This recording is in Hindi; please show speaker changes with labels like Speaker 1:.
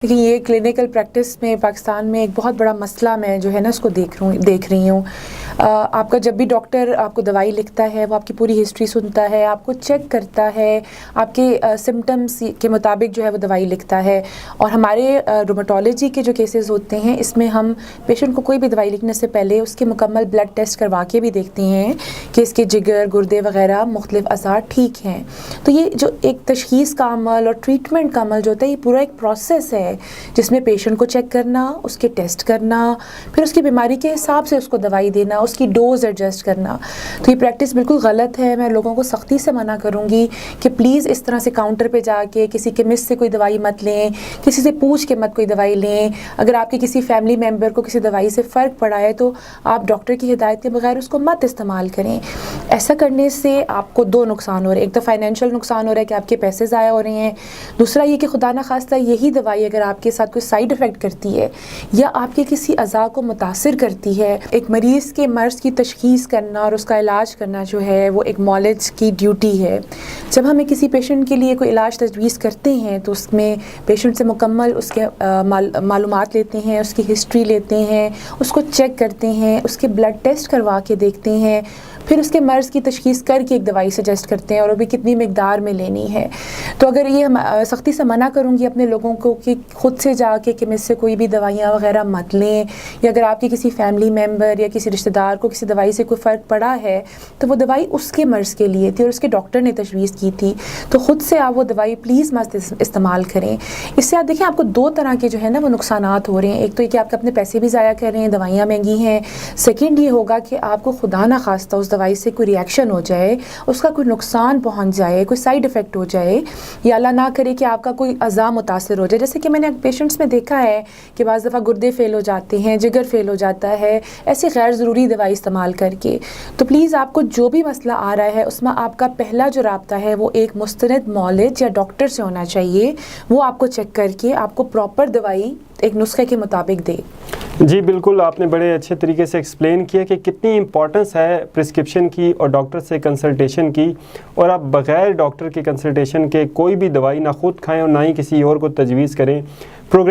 Speaker 1: लेकिन ये क्लिनिकल प्रैक्टिस में पाकिस्तान में एक बहुत बड़ा मसला मैं जो है ना उसको देख रही हूँ। आपका जब भी डॉक्टर आपको दवाई लिखता है वो आपकी पूरी हिस्ट्री सुनता है, आपको चेक करता है, आपके सिम्टम्स के मुताबिक जो है वो दवाई लिखता है। और हमारे रोमेटोलॉजी के जो केसेस होते हैं इसमें हम पेशेंट को कोई भी दवाई लिखने से पहले उसके मुकम्मल ब्लड टेस्ट करवा के भी देखते हैं कि इसके जिगर, गुर्दे वगैरह मुख्तलिफ अज़ार ठीक हैं। तो ये जो एक तशख़ीस का अमल और ट्रीटमेंट का अमल जो होता है ये पूरा एक प्रोसेस है जिसमें पेशेंट को चेक करना, उसके टेस्ट करना, फिर उसकी बीमारी के हिसाब से उसको दवाई देना, उसकी डोज एडजस्ट करना। तो ये प्रैक्टिस बिल्कुल गलत है। मैं लोगों को सख्ती से मना करूँगी कि प्लीज़ इस तरह से काउंटर पे जाके किसी केमिस्ट से कोई दवाई मत लें, किसी से पूछ के मत कोई दवाई लें। अगर आपके किसी फैमिली मेम्बर को किसी दवाई से फ़र्क पड़ा है तो आप डॉक्टर की हिदायत के बगैर उसको मत इस्तेमाल करें। ऐसा करने से आपको दो नुकसान हो रहे हैं। एक तो फाइनेंशियल नुकसान हो रहा है कि आपके पैसे ज़ाया हो रहे हैं, दूसरा ये कि खुदा ना खास्ता यही दवाई अगर आपके साथ कोई साइड इफ़ेक्ट करती है या आपके किसी अज़ा को मुतासिर करती है। एक मरीज़ के मर्ज़ की तशख़ीस करना और उसका इलाज करना जो है वो एक मौलिज की ड्यूटी है। जब हमें किसी पेशेंट के लिए कोई इलाज तजवीज़ करते हैं तो उसमें पेशेंट से मुकम्मल उसके मालूमात लेते हैं, उसकी हिस्ट्री लेते हैं, उसको चेक करते हैं, उसके ब्लड टेस्ट करवा के देखते हैं, फिर उसके मर्ज़ की तशख़ीस करके एक दवाई सजेस्ट करते हैं और वो भी कितनी मिकदार में लेनी है। तो अगर ये सख्ती से मना करूँगी अपने लोगों को कि ख़ुद से जाके केमिस्ट से कोई भी दवाइयाँ वगैरह मत लें, या अगर आपके किसी फैमिली मेम्बर या किसी रिश्तेदार को किसी दवाई से कोई फ़र्क पड़ा है तो वो दवाई उसके मर्ज़ के लिए थी और उसके डॉक्टर ने तजवीज़ की थी, तो ख़ुद से आप वो दवाई प्लीज़ मत इस्तेमाल करें। इससे आप देखें आपको दो तरह के जो है ना वो नुकसानात हो रहे हैं। एक तो ये कि आपके अपने पैसे भी ज़ाया कर रहे हैं, दवाइयाँ महंगी हैं। सेकेंड ये होगा कि आपको खुदा ना खास्ता उस दवाई से कोई रिएक्शन हो जाए, उसका कोई नुकसान पहुंच जाए, कोई साइड इफ़ेक्ट हो जाए, या अल्लाह ना करे कि आपका कोई अज़ा मुतासिर हो जाए। जैसे कि मैंने पेशेंट्स में देखा है कि बाज़ दफ़ा गुर्दे फ़ेल हो जाते हैं, जिगर फ़ेल हो जाता है ऐसे गैर ज़रूरी दवाई इस्तेमाल करके। तो प्लीज़ आपको जो भी मसला आ रहा है उसमें आपका पहला जो राब्ता है वो एक मुस्तनद मौलिज या डॉक्टर से होना चाहिए। वो आपको चेक करके आपको प्रॉपर दवाई एक नुस्खे के मुताबिक दे।
Speaker 2: जी बिल्कुल, आपने बड़े अच्छे तरीके से एक्सप्लेन किया कि कितनी इम्पॉर्टेंस है प्रिस्क्रिप्शन की और डॉक्टर से कंसल्टेशन की, और आप बग़ैर डॉक्टर के कंसल्टेशन के कोई भी दवाई ना ख़ुद खाएं और ना ही किसी और को तजवीज़ करें।